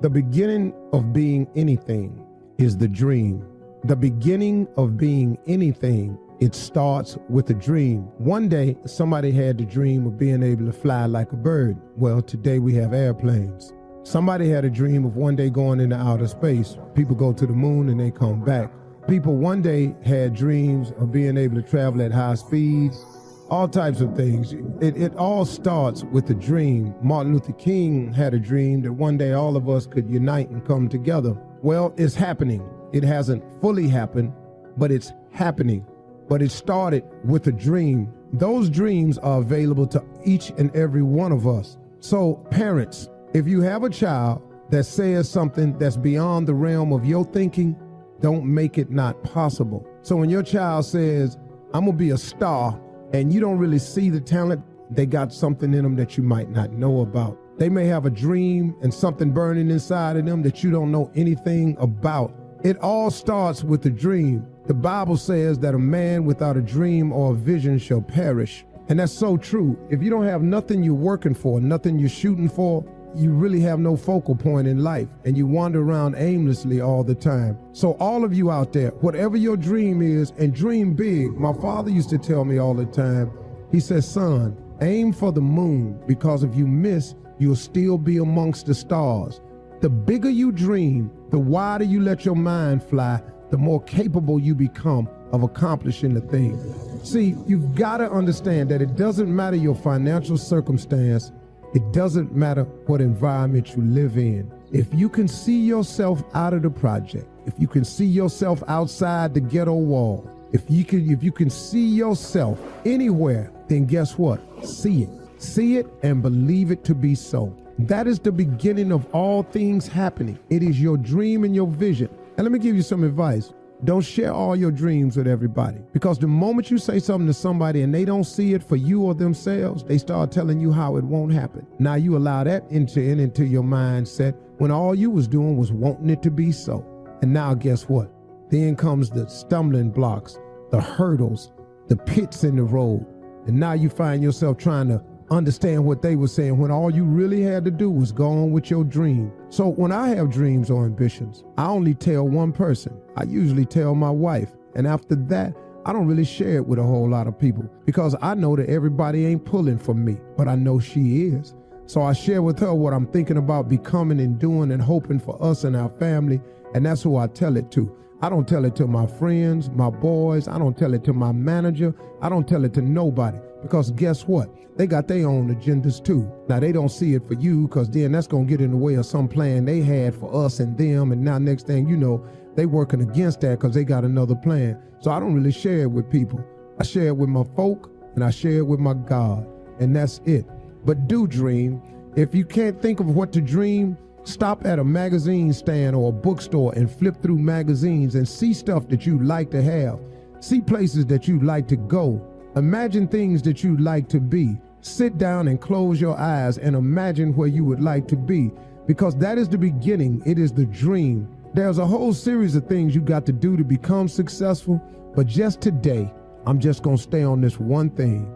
The beginning of being anything is the dream. The beginning of being anything, it starts with a dream. One day, somebody had the dream of being able to fly like a bird. Well, today we have airplanes. Somebody had a dream of one day going into outer space. People go to the moon and they come back. People one day had dreams of being able to travel at high speeds, all types of things. It all starts with a dream. Martin Luther King had a dream that one day all of us could unite and come together. Well, it's happening. It hasn't fully happened, but it's happening. But it started with a dream. Those dreams are available to each and every one of us. So parents, if you have a child that says something that's beyond the realm of your thinking, don't make it not possible. So when your child says, I'm gonna be a star, and you don't really see the talent, they got something in them that you might not know about. They may have a dream and something burning inside of them that you don't know anything about. It all starts with a dream. The Bible says that a man without a dream or a vision shall perish. And that's so true. If you don't have nothing you're working for, nothing you're shooting for, you really have no focal point in life, and you wander around aimlessly all the time. So all of you out there, whatever your dream is, and dream big. My father used to tell me all the time, he says, son, aim for the moon, because if you miss, you'll still be amongst the stars. The bigger you dream, the wider you let your mind fly, the more capable you become of accomplishing the thing. See, you've got to understand that it doesn't matter your financial circumstance. It doesn't matter what environment you live in. If you can see yourself out of the project, if you can see yourself outside the ghetto wall, if you can see yourself anywhere, then guess what? See it. See it and believe it to be so. That is the beginning of all things happening. It is your dream and your vision. And let me give you some advice. Don't share all your dreams with everybody, because the moment you say something to somebody and they don't see it for you or themselves, they start telling you how it won't happen. Now you allow that into your mindset when all you was doing was wanting it to be so. And now guess what? Then comes the stumbling blocks, the hurdles, the pits in the road. And now you find yourself trying to understand what they were saying when all you really had to do was go on with your dream. So when I have dreams or ambitions, I only tell one person. I usually tell my wife. And after that, I don't really share it with a whole lot of people, because I know that everybody ain't pulling for me, but I know she is. So I share with her what I'm thinking about becoming and doing and hoping for us and our family. And that's who I tell it to. I don't tell it to my friends, my boys. I don't tell it to my manager. I don't tell it to nobody, because guess what? They got their own agendas too. Now they don't see it for you, because then that's going to get in the way of some plan they had for us and them. And now next thing you know, they working against that because they got another plan. So I don't really share it with people. I share it with my folk and I share it with my God. And that's it. But do dream. If you can't think of what to dream, stop at a magazine stand or a bookstore and flip through magazines and see stuff that you'd like to have. See places that you'd like to go. Imagine things that you'd like to be. Sit down and close your eyes and imagine where you would like to be, because that is the beginning. It is the dream. There's a whole series of things you got to do to become successful, but just today, I'm just going to stay on this one thing.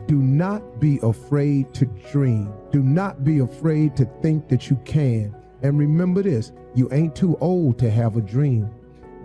Do not be afraid to dream. Do not be afraid to think that you can. And remember this, you ain't too old to have a dream.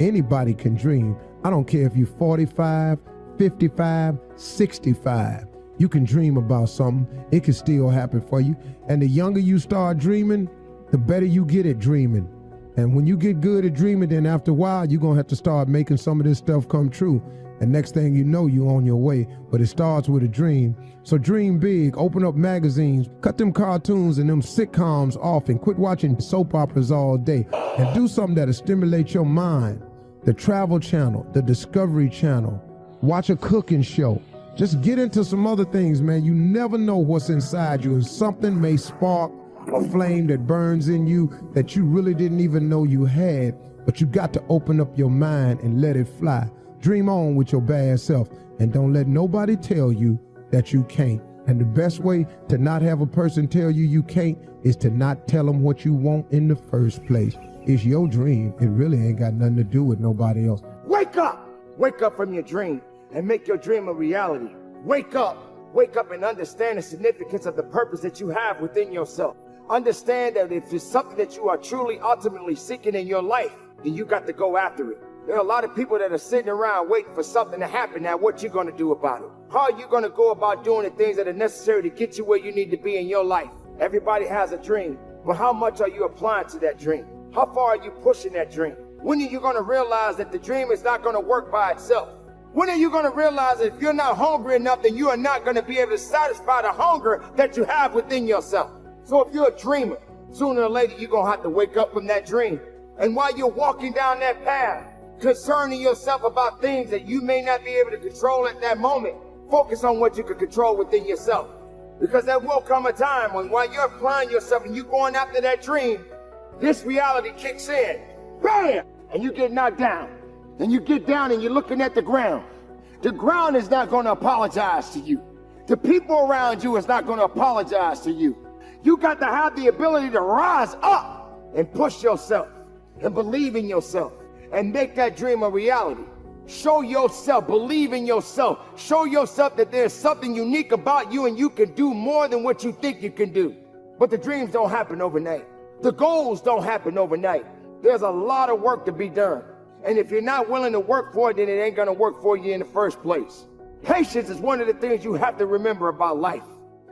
Anybody can dream. I don't care if you're 45, 55, 65. You can dream about something. It can still happen for you. And the younger you start dreaming, the better you get at dreaming. And when you get good at dreaming, then after a while, you're going to have to start making some of this stuff come true. And next thing you know, you're on your way. But it starts with a dream. So dream big, open up magazines, cut them cartoons and them sitcoms off, and quit watching soap operas all day. And do something that'll stimulate your mind. The Travel Channel, the Discovery Channel. Watch a cooking show. Just get into some other things, man. You never know what's inside you, and something may spark a flame that burns in you that you really didn't even know you had, but you got to open up your mind and let it fly. Dream on with your bad self, and don't let nobody tell you that you can't. And the best way to not have a person tell you you can't is to not tell them what you want in the first place. It's your dream. It really ain't got nothing to do with nobody else. Wake up! Wake up from your dream and make your dream a reality. Wake up! Wake up and understand the significance of the purpose that you have within yourself. Understand that if it's something that you are truly ultimately seeking in your life, then you got to go after it. There are a lot of people that are sitting around waiting for something to happen. Now, what you going to do about it? How are you going to go about doing the things that are necessary to get you where you need to be in your life? Everybody has a dream, but how much are you applying to that dream? How far are you pushing that dream? When are you going to realize that the dream is not going to work by itself? When are you going to realize that if you're not hungry enough, then you are not going to be able to satisfy the hunger that you have within yourself? So if you're a dreamer, sooner or later, you're going to have to wake up from that dream. And while you're walking down that path, concerning yourself about things that you may not be able to control at that moment, focus on what you can control within yourself. Because there will come a time when while you're applying yourself and you're going after that dream, this reality kicks in. Bam! And you get knocked down. And you get down and you're looking at the ground. The ground is not going to apologize to you. The people around you is not going to apologize to you. You got to have the ability to rise up and push yourself and believe in yourself and make that dream a reality. Show yourself, believe in yourself. Show yourself that there's something unique about you and you can do more than what you think you can do. But the dreams don't happen overnight. The goals don't happen overnight. There's a lot of work to be done. And if you're not willing to work for it, then it ain't gonna work for you in the first place. Patience is one of the things you have to remember about life.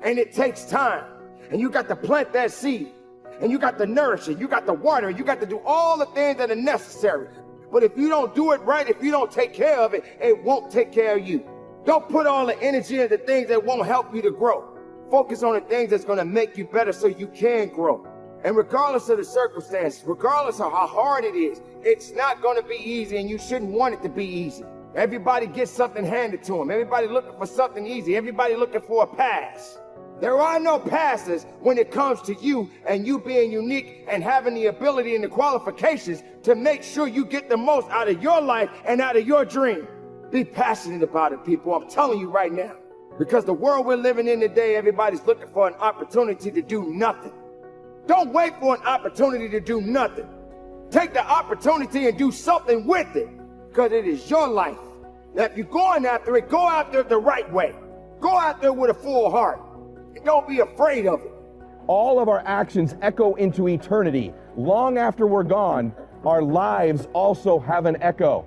And it takes time. And you got to plant that seed. And you got to nourish it. You got to water it. You got to do all the things that are necessary. But if you don't do it right, if you don't take care of it, it won't take care of you. Don't put all the energy into things that won't help you to grow. Focus on the things that's gonna make you better so you can grow. And regardless of the circumstances, regardless of how hard it is, it's not going to be easy, and you shouldn't want it to be easy. Everybody gets something handed to them. Everybody looking for something easy. Everybody looking for a pass. There are no passes when it comes to you and you being unique and having the ability and the qualifications to make sure you get the most out of your life and out of your dream. Be passionate about it, people. I'm telling you right now. Because the world we're living in today, everybody's looking for an opportunity to do nothing. Don't wait for an opportunity to do nothing. Take the opportunity and do something with it, because it is your life. Now, if you're going after it, go after it the right way. Go after it with a full heart. And don't be afraid of it. All of our actions echo into eternity. Long after we're gone, our lives also have an echo.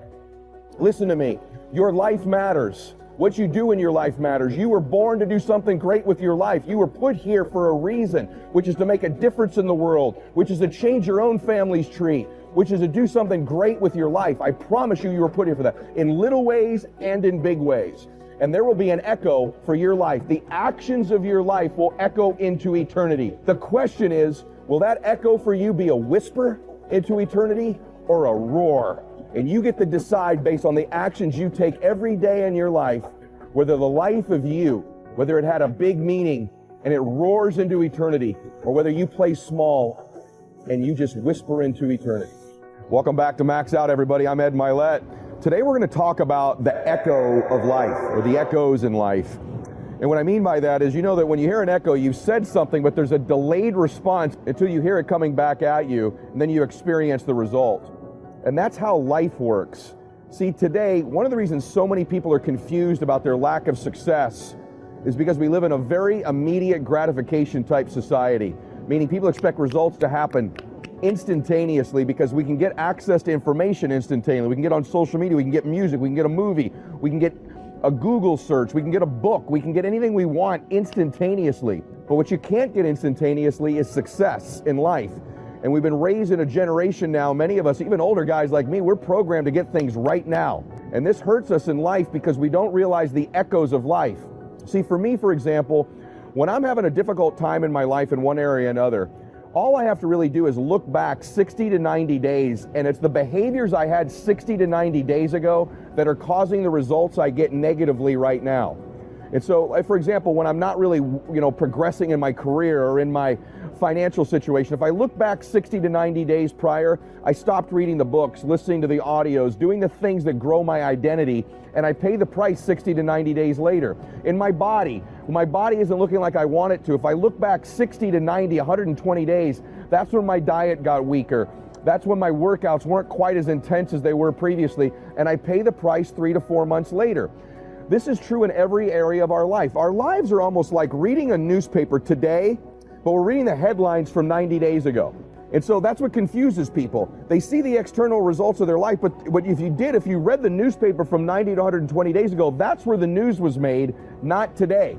Listen to me. Your life matters. What you do in your life matters. You were born to do something great with your life. You were put here for a reason, which is to make a difference in the world, which is to change your own family's tree, which is to do something great with your life. I promise you, you were put here for that, in little ways and in big ways. And there will be an echo for your life. The actions of your life will echo into eternity. The question is, will that echo for you be a whisper into eternity or a roar? And you get to decide based on the actions you take every day in your life, whether the life of you, whether it had a big meaning and it roars into eternity, or whether you play small and you just whisper into eternity. Welcome back to Max Out, everybody. I'm Ed Mylett. Today we're going to talk about the echo of life, or the echoes in life. And what I mean by that is, you know that when you hear an echo, you've said something, but there's a delayed response until you hear it coming back at you, and then you experience the result. And that's how life works. See, today, one of the reasons so many people are confused about their lack of success is because we live in a very immediate gratification type society, meaning people expect results to happen instantaneously because we can get access to information instantaneously. We can get on social media, we can get music, we can get a movie, we can get a Google search, we can get a book, we can get anything we want instantaneously. But what you can't get instantaneously is success in life. And we've been raised in a generation now, many of us, even older guys like me, we're programmed to get things right now. And this hurts us in life because we don't realize the echoes of life. See, for me, for example, when I'm having a difficult time in my life in one area or another, all I have to really do is look back 60 to 90 days, and it's the behaviors I had 60 to 90 days ago that are causing the results I get negatively right now. And so, like, for example, when I'm not really, progressing in my career or in my financial situation, if I look back 60 to 90 days prior, I stopped reading the books, listening to the audios, doing the things that grow my identity, and I pay the price 60 to 90 days later. In my body isn't looking like I want it to. If I look back 60 to 90, 120 days, that's when my diet got weaker. That's when my workouts weren't quite as intense as they were previously, and I pay the price 3 to 4 months later. This is true in every area of our life. Our lives are almost like reading a newspaper today, but we're reading the headlines from 90 days ago. And so that's what confuses people. They see the external results of their life, but if you read the newspaper from 90 to 120 days ago, that's where the news was made, not today.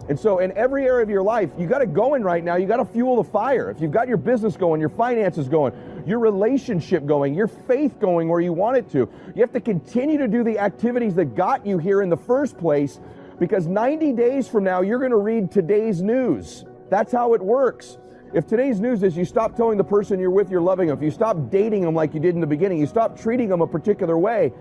And so in every area of your life, you got to go in right now, you got to fuel the fire. If you've got your business going, your finances going, your relationship going, your faith going where you want it to, you have to continue to do the activities that got you here in the first place, because 90 days from now, you're going to read today's news. That's how it works. If today's news is you stop telling the person you're with you're loving them, if you stop dating them like you did in the beginning, you stop treating them a particular way,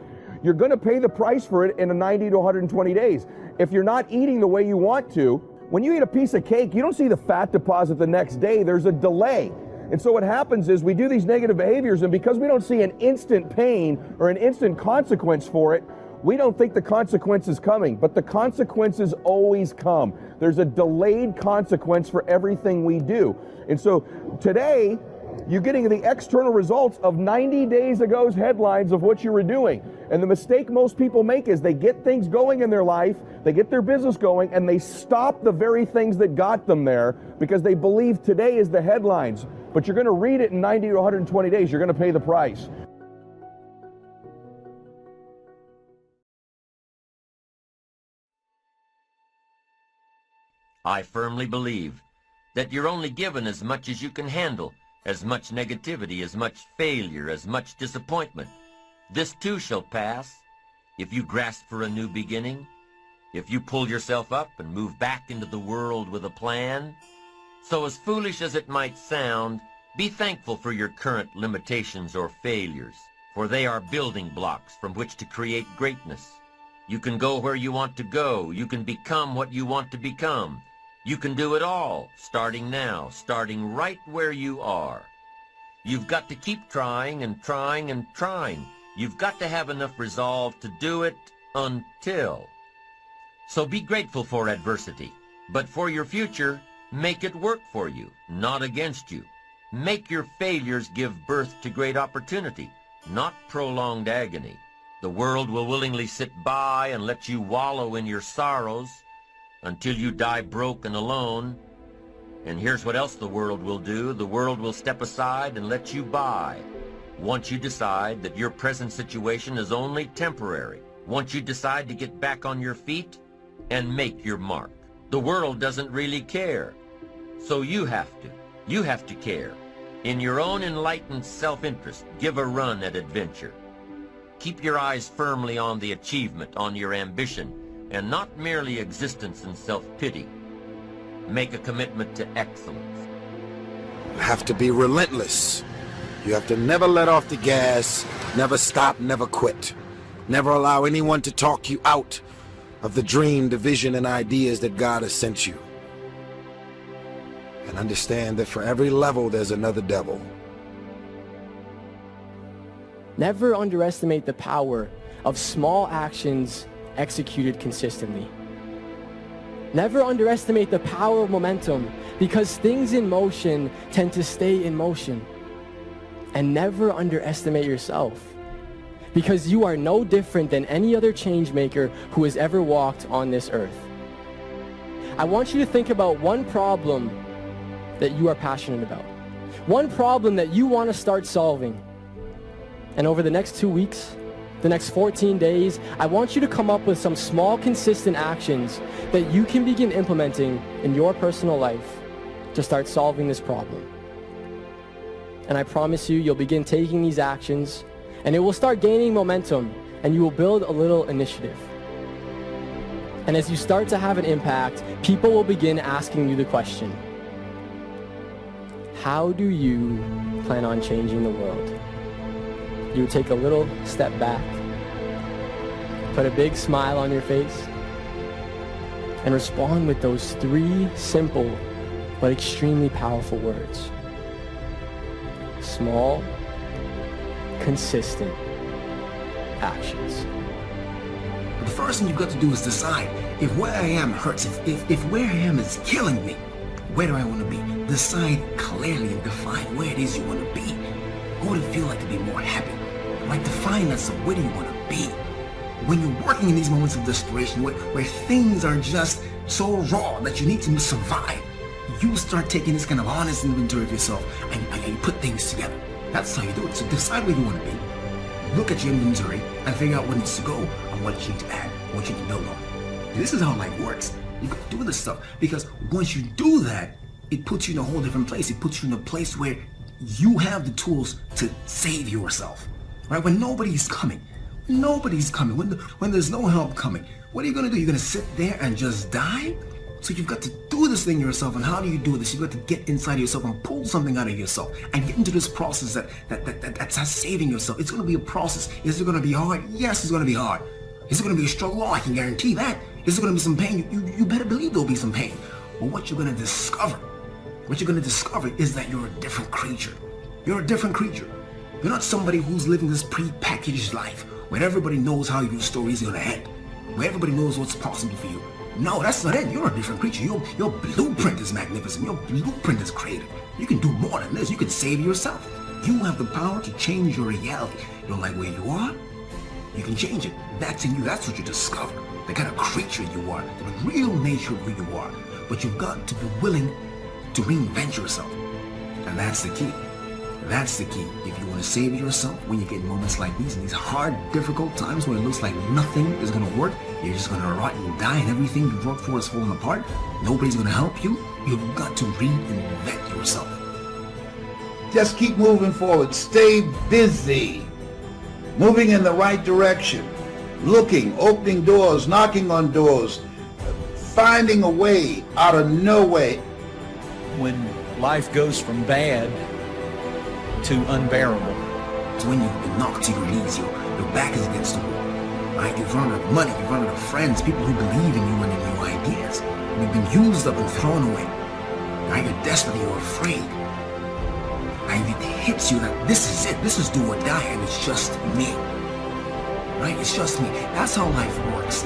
you're going to pay the price for it in 90 to 120 days. If you're not eating the way you want to, when you eat a piece of cake, you don't see the fat deposit the next day. There's a delay. And so what happens is we do these negative behaviors, and because we don't see an instant pain or an instant consequence for it, we don't think the consequence is coming, but the consequences always come. There's a delayed consequence for everything we do. And so today, you're getting the external results of 90 days ago's headlines of what you were doing. And the mistake most people make is they get things going in their life, they get their business going, and they stop the very things that got them there because they believe today is the headlines. But you're going to read it in 90 to 120 days. You're going to pay the price. I firmly believe that you're only given as much as you can handle, as much negativity, as much failure, as much disappointment. This too shall pass. If you grasp for a new beginning, if you pull yourself up and move back into the world with a plan. So as foolish as it might sound, be thankful for your current limitations or failures, for they are building blocks from which to create greatness. You can go where you want to go. You can become what you want to become. You can do it all, starting now, starting right where you are. You've got to keep trying and trying and trying. You've got to have enough resolve to do it until. So be grateful for adversity, but for your future, make it work for you, not against you. Make your failures give birth to great opportunity, not prolonged agony. The world will willingly sit by and let you wallow in your sorrows until you die broke and alone. And here's what else the world will do. The world will step aside and let you by. Once you decide that your present situation is only temporary, once you decide to get back on your feet and make your mark. The world doesn't really care, so you have to. You have to care. In your own enlightened self-interest, give a run at adventure. Keep your eyes firmly on the achievement, on your ambition, and not merely existence and self-pity. Make a commitment to excellence. You have to be relentless. You have to never let off the gas, never stop, never quit. Never allow anyone to talk you out of the dream, the vision, and ideas that God has sent you. And understand that for every level, there's another devil. Never underestimate the power of small actions executed consistently. Never underestimate the power of momentum, because things in motion tend to stay in motion. And never underestimate yourself, because you are no different than any other change maker who has ever walked on this earth. I want you to think about one problem that you are passionate about, one problem that you want to start solving. And over the next 2 weeks, the next 14 days, I want you to come up with some small, consistent actions that you can begin implementing in your personal life to start solving this problem. And I promise you, you'll begin taking these actions, and it will start gaining momentum, and you will build a little initiative. And as you start to have an impact, people will begin asking you the question, how do you plan on changing the world? You take a little step back, put a big smile on your face, and respond with those 3 simple but extremely powerful words. Small, consistent actions. The first thing you've got to do is decide if where I am hurts, if where I am is killing me, where do I want to be? Decide clearly and define where it is you want to be. What would it feel like to be more happy? Like define that, so where do you want to be? When you're working in these moments of desperation, where things are just so raw that you need to survive, you start taking this kind of honest inventory of yourself and you put things together. That's how you do it. So decide where you want to be. Look at your inventory and figure out what needs to go and what you need to add, what you need to build on. This is how life works. You can do this stuff because once you do that, it puts you in a whole different place. It puts you in a place where you have the tools to save yourself, right? When nobody's coming, when there's no help coming, what are you going to do? You're going to sit there and just die? So you've got to do this thing yourself. And how do you do this? You've got to get inside yourself and pull something out of yourself and get into this process that's saving yourself. It's going to be a process. Is it going to be hard? Yes, it's going to be hard. Is it going to be a struggle? Oh, I can guarantee that. Is there going to be some pain? You better believe there'll be some pain. But what you're going to discover is that you're a different creature. You're a different creature. You're not somebody who's living this pre-packaged life where everybody knows how your story is going to end, where everybody knows what's possible for you. No, that's not it. You're a different creature. Your blueprint is magnificent. Your blueprint is creative. You can do more than this. You can save yourself. You have the power to change your reality. You don't like where you are? You can change it. That's in you. That's what you discover. The kind of creature you are, the real nature of who you are. But you've got to be willing to reinvent yourself. And that's the key. That's the key. If you want to save yourself when you get moments like these, in these hard, difficult times when it looks like nothing is going to work, you're just going to rot and die and everything you've worked for is falling apart, nobody's going to help you, you've got to reinvent yourself. Just keep moving forward. Stay busy. Moving in the right direction. Looking, opening doors, knocking on doors, finding a way out of no way. When life goes from bad to unbearable. It's when you've been knocked to your knees, your back is against the wall, right? You've run out of money, you've run out of friends, people who believe in you and in your ideas. You've been used up and thrown away. Right? You're desperate, you're afraid. And it hits you that this is it, this is do or die, and it's just me. Right? It's just me. That's how life works.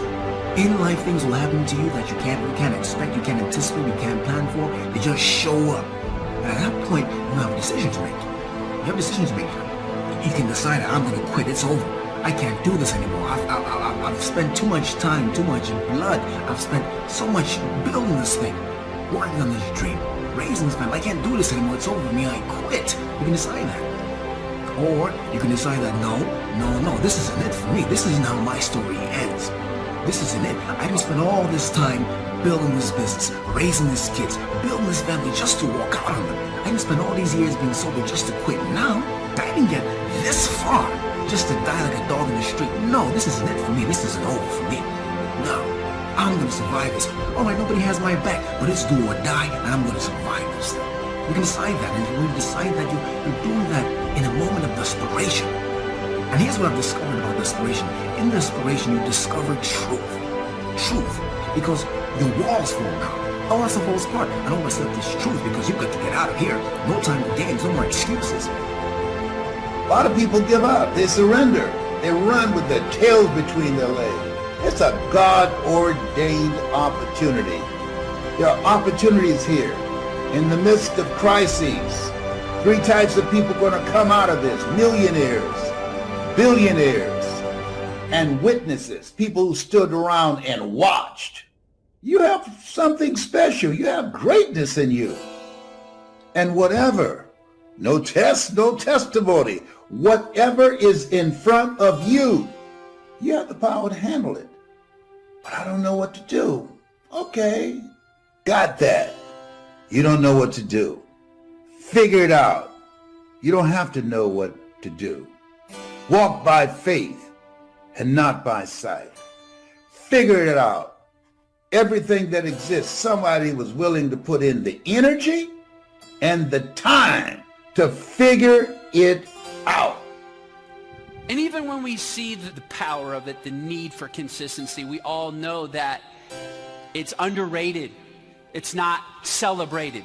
In life, things will happen to you that you can't expect, you can't anticipate, you can't plan for. They just show up. And at that point, you have a decision to make. You have a decision to make. You can decide, I'm going to quit. It's over. I can't do this anymore. I've spent too much time, too much blood. I've spent so much building this thing, working on this dream, raising this family. I can't do this anymore. It's over for me. I quit. You can decide that. Or you can decide that no, this isn't it for me. This isn't how my story ends. This isn't it. I didn't spend all this time building this business, raising these kids, building this family just to walk out on them. I didn't spend all these years being sober just to quit. Now, I didn't get this far just to die like a dog in the street. No, this isn't it for me. This isn't over for me. No, I'm going to survive this. All right, nobody has my back, but it's do or die, and I'm going to survive this thing. You can decide that, and when you decide that, you're doing that in a moment of desperation. And here's what I've discovered about desperation. In desperation, you discover truth. Truth. Because your walls fall down. All that stuff falls apart. And all that's left is truth because you've got to get out of here. No time for games, no more excuses. A lot of people give up. They surrender. They run with their tails between their legs. It's a God-ordained opportunity. There are opportunities here. In the midst of crises, 3 types of people are going to come out of this. Millionaires, billionaires, and witnesses. People who stood around and watched. You have something special. You have greatness in you. And whatever, no test, no testimony, whatever is in front of you, you have the power to handle it. But I don't know what to do. Okay, got that. You don't know what to do. Figure it out. You don't have to know what to do. Walk by faith and not by sight. Figure it out. Everything that exists, somebody was willing to put in the energy and the time to figure it out. And even when we see the power of it, the need for consistency, we all know that it's underrated. It's not celebrated.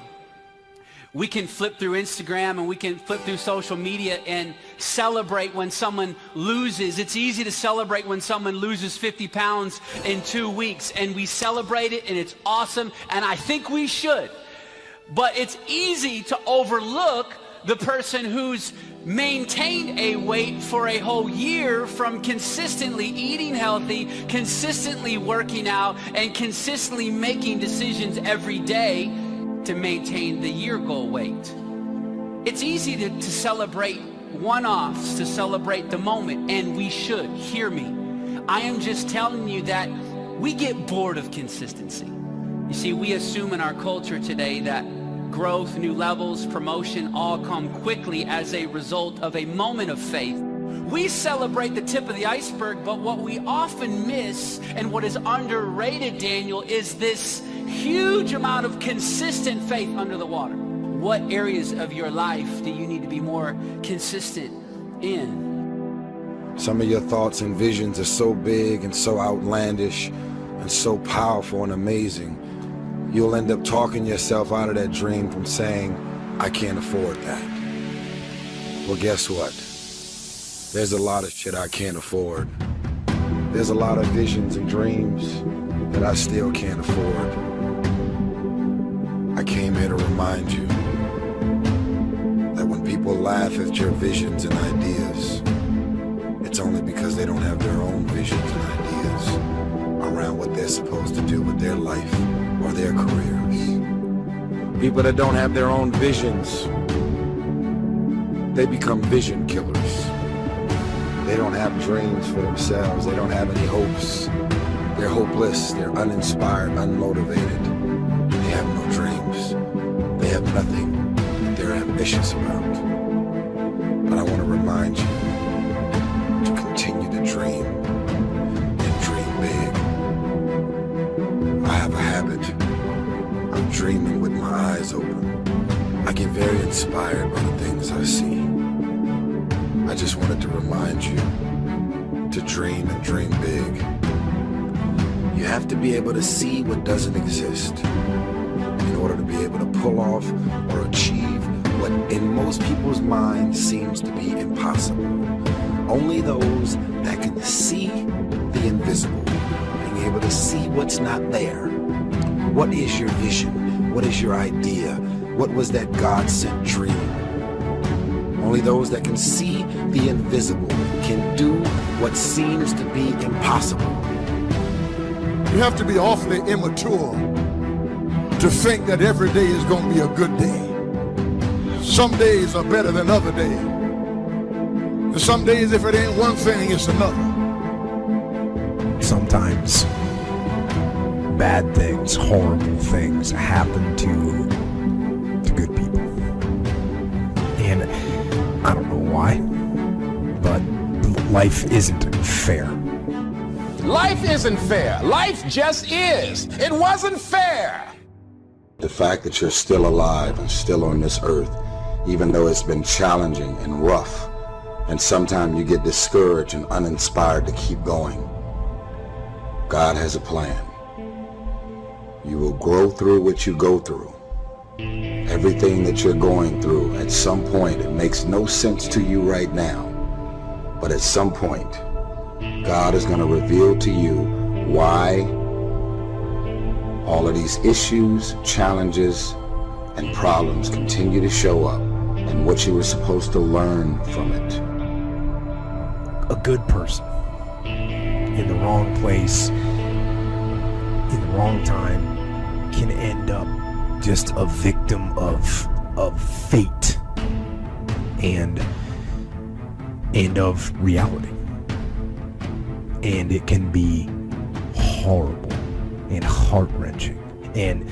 We can flip through Instagram and we can flip through social media and celebrate when someone loses. It's easy to celebrate when someone loses 50 pounds in 2 weeks, and we celebrate it and it's awesome, and I think we should. But it's easy to overlook the person who's maintained a weight for a whole year from consistently eating healthy, consistently working out, and consistently making decisions every day. to maintain the year goal weight. It's easy to celebrate one-offs, to celebrate the moment, and we should. Hear me. I am just telling you that we get bored of consistency. You see, we assume in our culture today that growth, new levels, promotion all come quickly as a result of a moment of faith. We celebrate the tip of the iceberg, but what we often miss and what is underrated, Daniel, is this huge amount of consistent faith under the water. What areas of your life do you need to be more consistent in? Some of your thoughts and visions are so big and so outlandish and so powerful and amazing, you'll end up talking yourself out of that dream from saying, I can't afford that. Well, guess what? There's a lot of shit I can't afford. There's a lot of visions and dreams that I still can't afford. I came here to remind you that when people laugh at your visions and ideas, it's only because they don't have their own visions and ideas around what they're supposed to do with their life or their careers. People that don't have their own visions, they become vision killers. They don't have dreams for themselves. They don't have any hopes. They're hopeless. They're uninspired, unmotivated. They have no dreams. They have nothing that they're ambitious about. But I want to remind you to continue to dream and dream big. I have a habit of dreaming with my eyes open. I get very inspired by the things I see. I just wanted to remind you to dream and dream big. You have to be able to see what doesn't exist in order to be able to pull off or achieve what in most people's minds seems to be impossible. Only those that can see the invisible, being able to see what's not there. What is your vision? What is your idea? What was that God-sent dream? Only those that can see the invisible can do what seems to be impossible. You have to be awfully immature to think that every day is going to be a good day. Some days are better than other days. And some days, if it ain't one thing, it's another. Sometimes bad things, horrible things happen to good people. And I don't know why, but life isn't fair. Life isn't fair. Life just is. It wasn't fair. The fact that you're still alive and still on this earth, even though it's been challenging and rough, and sometimes you get discouraged and uninspired to keep going. God has a plan. You will grow through what you go through. Everything that you're going through, at some point, it makes no sense to you right now. But at some point, God is going to reveal to you why all of these issues, challenges, and problems continue to show up and what you were supposed to learn from it. A good person in the wrong place, in the wrong time, can end up just a victim of fate and of reality. And it can be horrible and heart-wrenching, and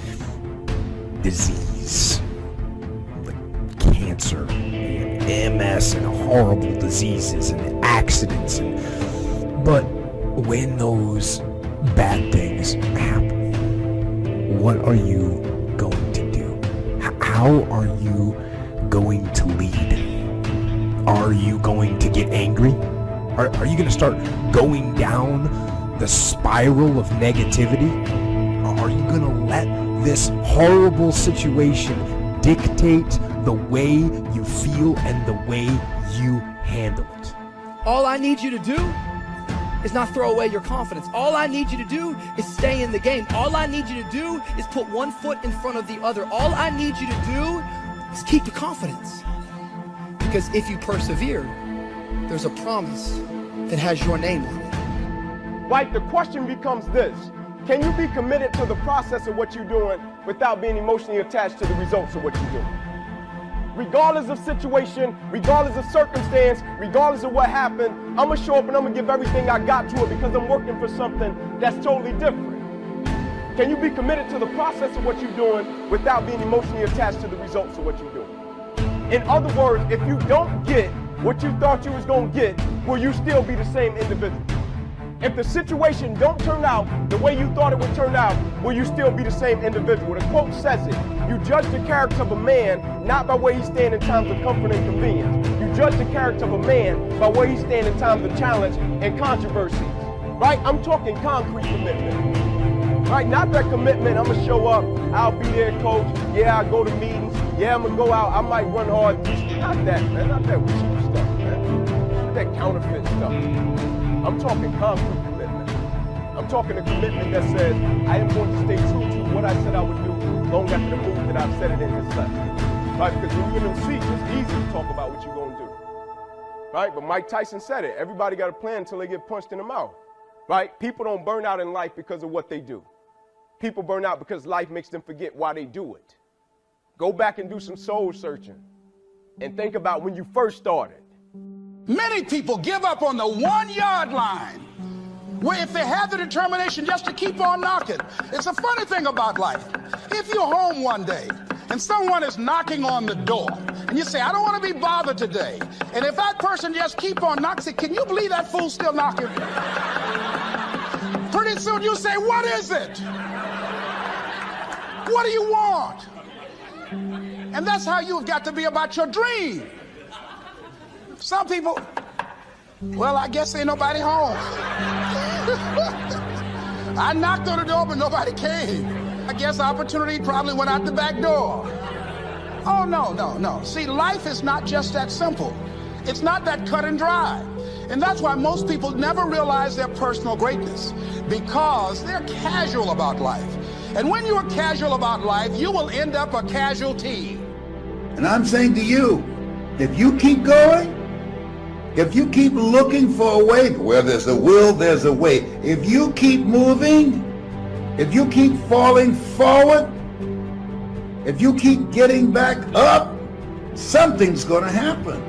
disease like cancer and MS and horrible diseases and accidents, but when those bad things happen, what are you going to do? How are you going to lead? Are you going to get angry? Are you going to start going down the spiral of negativity? Are you going to let this horrible situation dictate the way you feel and the way you handle it? All I need you to do is not throw away your confidence. All I need you to do is stay in the game. All I need you to do is put one foot in front of the other. All I need you to do is keep the confidence. Because if you persevere, there's a promise that has your name on it. Like, the question becomes this: can you be committed to the process of what you're doing without being emotionally attached to the results of what you do. Regardless of situation, regardless of circumstance, regardless of what happened, I'm gonna show up and I'm gonna give everything I got to it because I'm working for something that's totally different. Can you be committed to the process of what you're doing without being emotionally attached to the results of what you're doing? In other words, if you don't get what you thought you was gonna get, will you still be the same individual? If the situation don't turn out the way you thought it would turn out, will you still be the same individual? The quote says it, you judge the character of a man not by where he stands in times of comfort and convenience. You judge the character of a man by where he stands in times of challenge and controversies. Right? I'm talking concrete commitment. Right? Not that commitment, I'm gonna show up, I'll be there, coach, yeah, I'll go to meetings, yeah, I'm gonna go out, I might run hard. Not that, man, not that cheap stuff, man. Not that counterfeit stuff. I'm talking concrete commitment. I'm talking a commitment that says, I am going to stay true to what I said I would do long after the move that I've said it in has left. Right? Because when you're in them seats, it's easy to talk about what you're gonna do. Right? But Mike Tyson said it, everybody got a plan until they get punched in the mouth. Right? People don't burn out in life because of what they do. People burn out because life makes them forget why they do it. Go back and do some soul searching and think about when you first started. Many people give up on the 1 yard line where if they have the determination just to keep on knocking. It's a funny thing about life. If you're home one day and someone is knocking on the door and you say, I don't want to be bothered today. And if that person just keep on knocking, say, can you believe that fool's still knocking? Pretty soon you say, what is it? What do you want? And that's how you've got to be about your dream. Some people, well, I guess ain't nobody home. I knocked on the door, but nobody came. I guess opportunity probably went out the back door. Oh, no. See, life is not just that simple. It's not that cut and dry. And that's why most people never realize their personal greatness, because they're casual about life. And when you're casual about life, you will end up a casualty. And I'm saying to you, if you keep going, if you keep looking for a way, where there's a will, there's a way. If you keep moving, if you keep falling forward, if you keep getting back up, something's going to happen.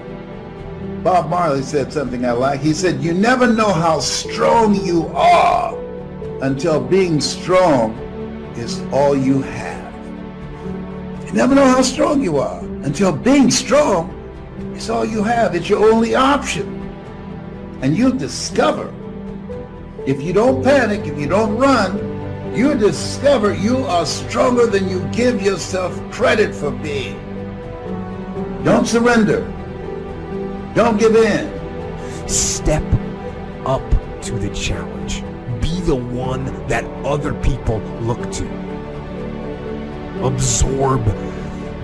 Bob Marley said something I like. He said, you never know how strong you are until being strong is all you have. You never know how strong you are until being strong is all you have. It's your only option. And you'll discover, if you don't panic, if you don't run, you'll discover you are stronger than you give yourself credit for being. Don't surrender. Don't give in. Step up to the challenge. Be the one that other people look to. Absorb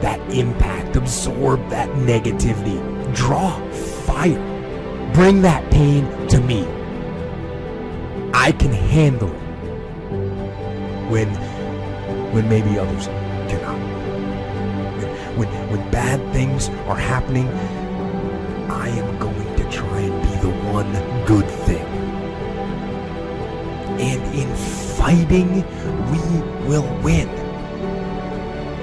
that impact. Absorb that negativity. Draw fire. Bring that pain to me. I can handle it when maybe others cannot. When bad things are happening, I am going to try and be the one good thing. And in fighting, we will win.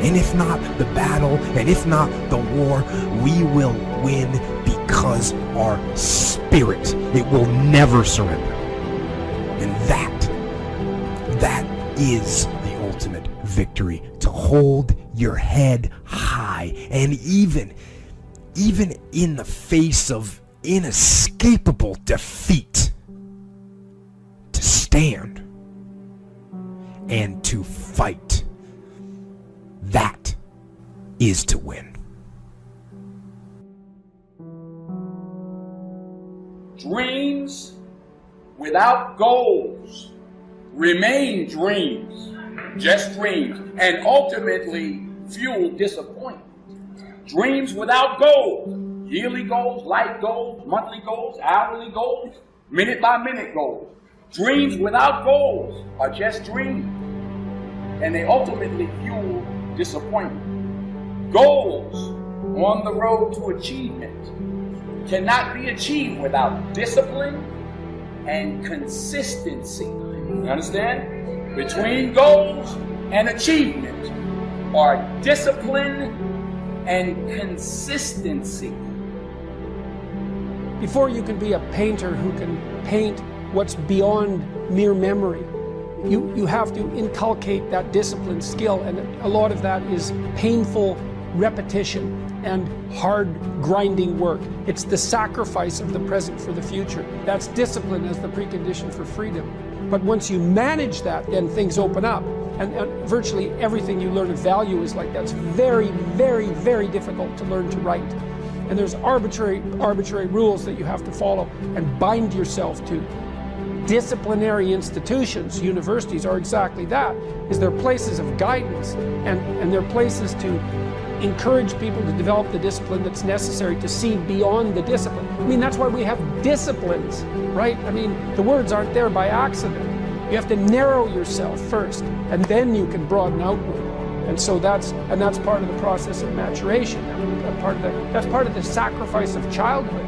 And if not the battle, and if not the war, we will win because our spirit, it will never surrender. And that is the ultimate victory, to hold your head high, and even in the face of inescapable defeat, to stand and to fight. That is to win. Dreams without goals remain dreams, just dreams, and ultimately fuel disappointment. Dreams without goals, yearly goals, life goals, monthly goals, hourly goals, minute by minute goals. Dreams without goals are just dreams, and they ultimately fuel disappointment. Goals on the road to achievement cannot be achieved without discipline and consistency. You understand? Between goals and achievement, are discipline and consistency. Before you can be a painter who can paint what's beyond mere memory, you have to inculcate that discipline skill, and a lot of that is painful repetition and hard grinding work. It's the sacrifice of the present for the future. That's discipline as the precondition for freedom. But once you manage that, then things open up. And virtually everything you learn of value is like that. It's very, very, very difficult to learn to write. And there's arbitrary rules that you have to follow and bind yourself to. Disciplinary institutions, universities, are exactly that. Is they're places of guidance, and they're places to encourage people to develop the discipline that's necessary to see beyond the discipline. I mean, that's why we have disciplines, right? I mean, the words aren't there by accident. You have to narrow yourself first, and then you can broaden outward. And so that's part of the process of maturation. That's part of the sacrifice of childhood.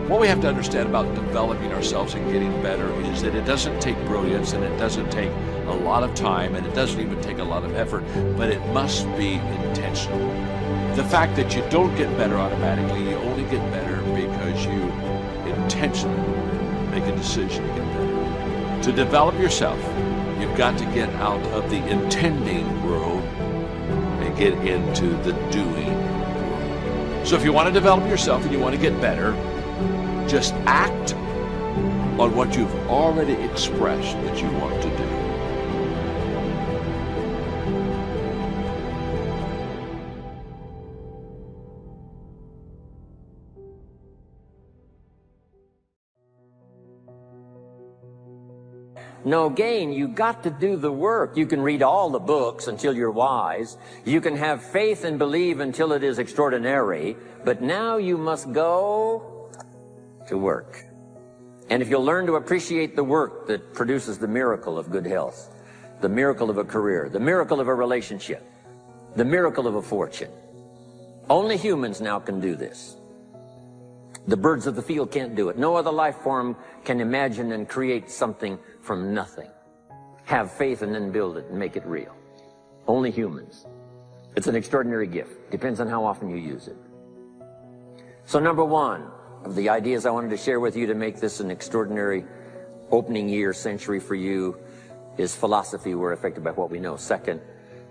What we have to understand about developing ourselves and getting better is that it doesn't take brilliance, and it doesn't take a lot of time, and it doesn't even take a lot of effort, but it must be intentional. The fact that you don't get better automatically, you only get better because you intentionally make a decision to get better. To develop yourself, you've got to get out of the intending world and get into the doing world. So if you want to develop yourself and you want to get better, just act on what you've already expressed that you want to do. No gain. You got to do the work. You can read all the books until you're wise. You can have faith and believe until it is extraordinary. But now you must go to work. And if you'll learn to appreciate the work that produces the miracle of good health, the miracle of a career, the miracle of a relationship, the miracle of a fortune. Only humans now can do this. The birds of the field can't do it. No other life form can imagine and create something from nothing. Have faith and then build it and make it real. Only humans. It's an extraordinary gift. Depends on how often you use it. So number one of the ideas I wanted to share with you to make this an extraordinary opening year century for you is philosophy. We're affected by what we know. Second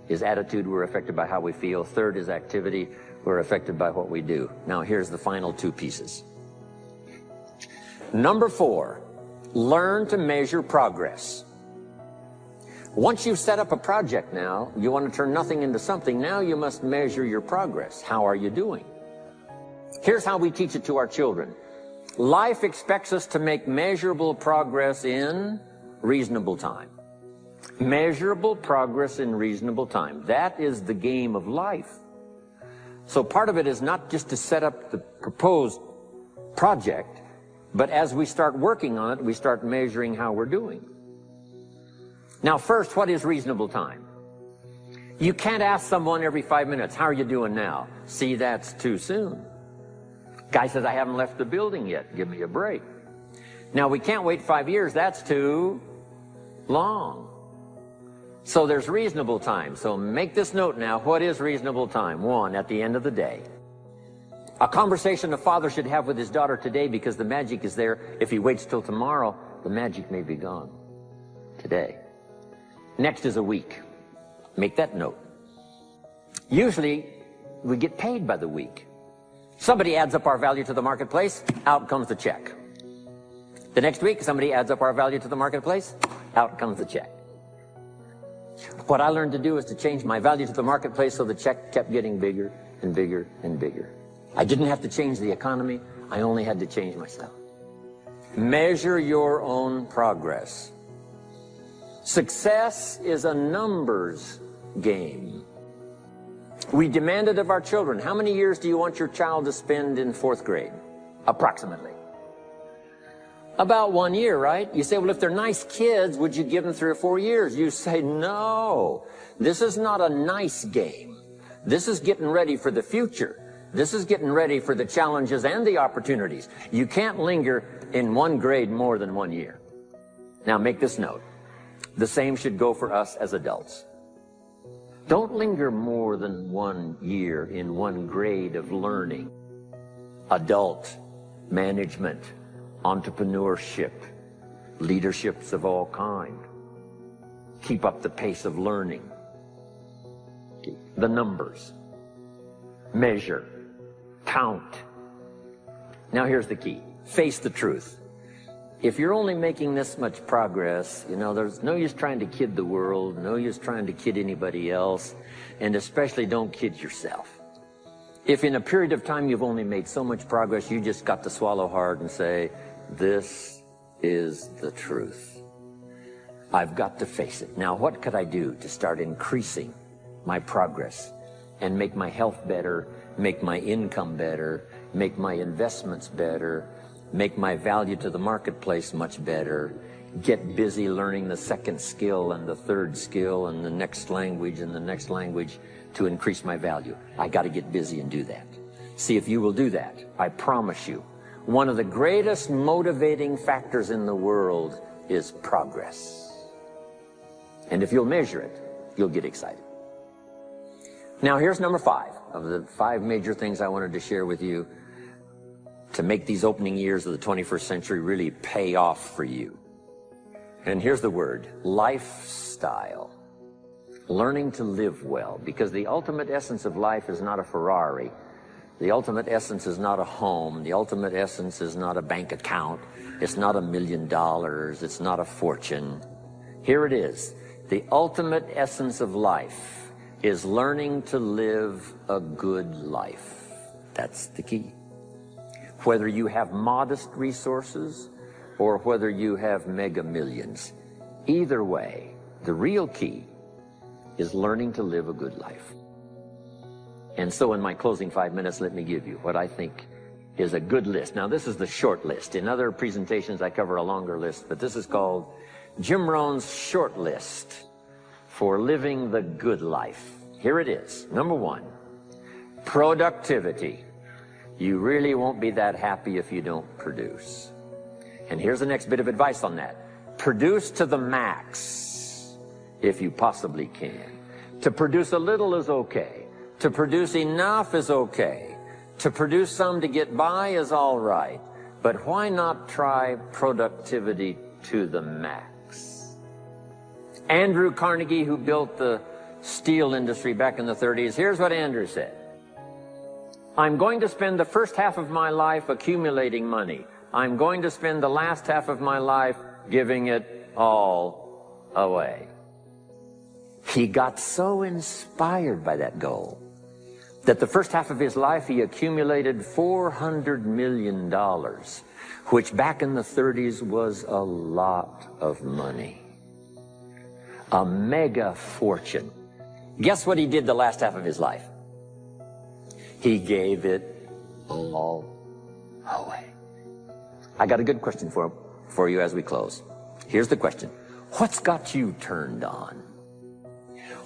is attitude. We're affected by how we feel. Third is activity. We're affected by what we do. Now here's the final two pieces. Number four, learn to measure progress. Once you've set up a project now, you want to turn nothing into something. Now you must measure your progress. How are you doing? Here's how we teach it to our children. Life expects us to make measurable progress in reasonable time. Measurable progress in reasonable time. That is the game of life. So part of it is not just to set up the proposed project, but as we start working on it, we start measuring how we're doing. Now first, what is reasonable time? You can't ask someone every 5 minutes, how are you doing now? See, that's too soon. Guy says, I haven't left the building yet. Give me a break. Now, we can't wait 5 years. That's too long. So there's reasonable time. So make this note now. What is reasonable time? One, at the end of the day. A conversation a father should have with his daughter today, because the magic is there. If he waits till tomorrow, the magic may be gone today. Next is a week. Make that note. Usually, we get paid by the week. Somebody adds up our value to the marketplace, out comes the check. The next week, somebody adds up our value to the marketplace, out comes the check. What I learned to do is to change my value to the marketplace so the check kept getting bigger and bigger and bigger. I didn't have to change the economy, I only had to change myself. Measure your own progress. Success is a numbers game. We demanded of our children, how many years do you want your child to spend in 4th grade? Approximately. About 1 year, right? You say, well, if they're nice kids, would you give them 3 or 4 years? You say, no. This is not a nice game. This is getting ready for the future. This is getting ready for the challenges and the opportunities. You can't linger in 1 grade more than 1 year. Now make this note. The same should go for us as adults. Don't linger more than 1 year in one grade of learning. Adult, management, entrepreneurship, leaderships of all kind. Keep up the pace of learning. The numbers. Measure. Count. Now here's the key. Face the truth. If you're only making this much progress, there's no use trying to kid the world, no use trying to kid anybody else, and especially don't kid yourself. If in a period of time you've only made so much progress, you just got to swallow hard and say, this is the truth. I've got to face it. Now, what could I do to start increasing my progress and make my health better, make my income better, make my investments better, make my value to the marketplace much better, get busy learning the second skill and the third skill and the next language and the next language to increase my value? I got to get busy and do that. See if you will do that. I promise you, one of the greatest motivating factors in the world is progress. And if you'll measure it, you'll get excited. Now here's number 5 of the 5 major things I wanted to share with you to make these opening years of the 21st century really pay off for you. And here's the word, lifestyle. Learning to live well, because the ultimate essence of life is not a Ferrari. The ultimate essence is not a home. The ultimate essence is not a bank account. It's not $1 million. It's not a fortune. Here it is. The ultimate essence of life is learning to live a good life. That's the key. Whether you have modest resources or whether you have mega millions, either way, the real key is learning to live a good life. And so in my closing 5 minutes, let me give you what I think is a good list. Now, this is the short list. In other presentations, I cover a longer list, but this is called Jim Rohn's short list for living the good life. Here it is. Number 1, productivity. You really won't be that happy if you don't produce. And here's the next bit of advice on that. Produce to the max if you possibly can. To produce a little is okay. To produce enough is okay. To produce some to get by is all right. But why not try productivity to the max? Andrew Carnegie, who built the steel industry back in the 30s, here's what Andrew said. I'm going to spend the first half of my life accumulating money. I'm going to spend the last half of my life giving it all away. He got so inspired by that goal that the first half of his life he accumulated $400 million, which back in the 30s was a lot of money. A mega fortune. Guess what he did the last half of his life? He gave it all away. I got a good question for you as we close. Here's the question. What's got you turned on?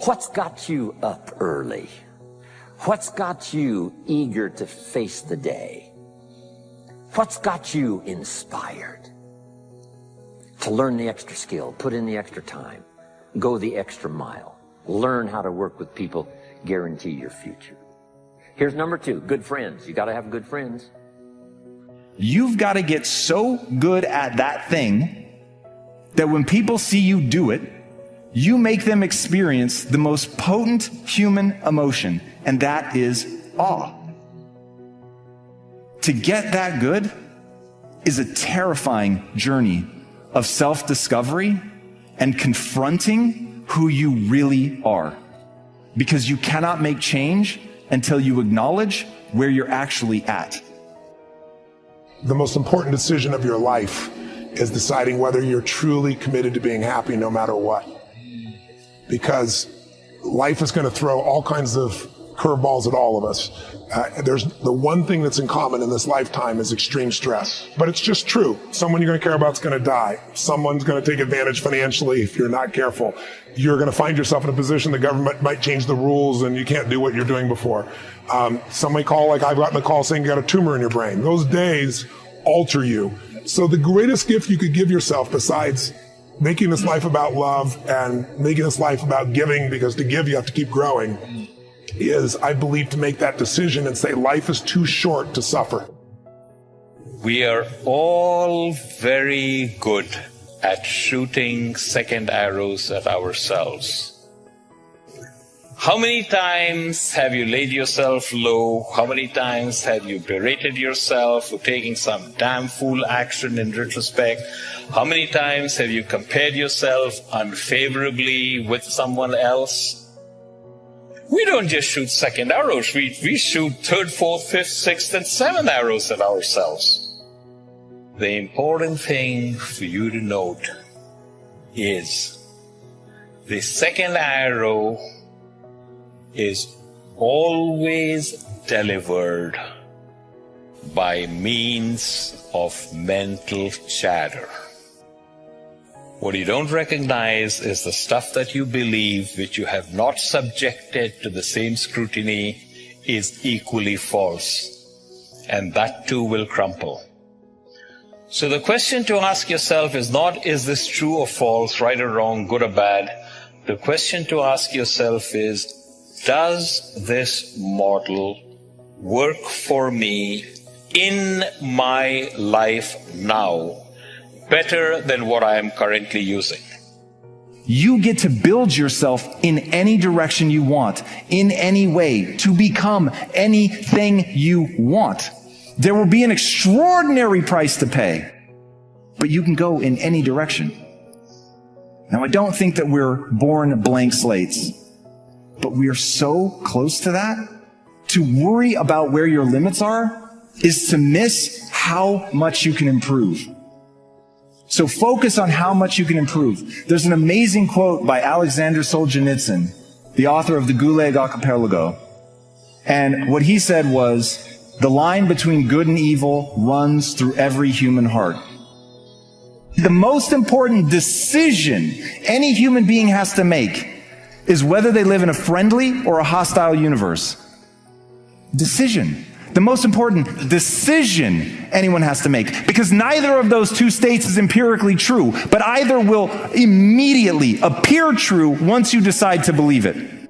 What's got you up early? What's got you eager to face the day? What's got you inspired to learn the extra skill, put in the extra time, go the extra mile, learn how to work with people, guarantee your future? Here's number 2, good friends. You got to have good friends. You've got to get so good at that thing that when people see you do it, you make them experience the most potent human emotion, and that is awe. To get that good is a terrifying journey of self-discovery and confronting who you really are, because you cannot make change until you acknowledge where you're actually at. The most important decision of your life is deciding whether you're truly committed to being happy no matter what. Because life is going to throw all kinds of curveballs at all of us. There's the one thing that's in common in this lifetime is extreme stress. But it's just true. Someone you're going to care about is going to die. Someone's going to take advantage financially if you're not careful. You're going to find yourself in a position the government might change the rules and you can't do what you're doing before. Somebody call, like I've gotten a call saying you got a tumor in your brain. Those days alter you. So the greatest gift you could give yourself besides making this life about love and making this life about giving, because to give you have to keep growing, is, I believe, to make that decision and say life is too short to suffer. We are all very good at shooting second arrows at ourselves. How many times have you laid yourself low? How many times have you berated yourself for taking some damn fool action in retrospect? How many times have you compared yourself unfavorably with someone else? We don't just shoot second arrows. We shoot third, fourth, fifth, sixth, and seventh arrows at ourselves. The important thing for you to note is the second arrow is always delivered by means of mental chatter. What you don't recognize is the stuff that you believe, which you have not subjected to the same scrutiny, is equally false. And that too will crumple. So the question to ask yourself is not, is this true or false, right or wrong, good or bad? The question to ask yourself is, does this model work for me in my life now better than what I am currently using? You get to build yourself in any direction you want, in any way, to become anything you want. There will be an extraordinary price to pay, but you can go in any direction. Now, I don't think that we're born blank slates, but we are so close to that. To worry about where your limits are is to miss how much you can improve. So focus on how much you can improve. There's an amazing quote by Alexander Solzhenitsyn, the author of the Gulag Archipelago. And what he said was, the line between good and evil runs through every human heart. The most important decision any human being has to make is whether they live in a friendly or a hostile universe. Decision. The most important decision anyone has to make. Because neither of those two states is empirically true, but either will immediately appear true once you decide to believe it.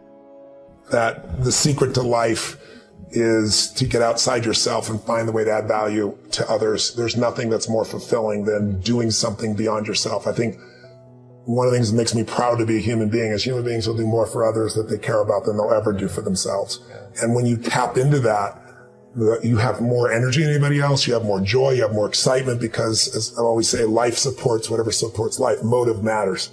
That the secret to life is to get outside yourself and find the way to add value to others. There's nothing that's more fulfilling than doing something beyond yourself. I think one of the things that makes me proud to be a human being is human beings will do more for others that they care about than they'll ever do for themselves. And when you tap into that, you have more energy than anybody else. You have more joy. You have more excitement because, as I always say, life supports whatever supports life. Motive matters.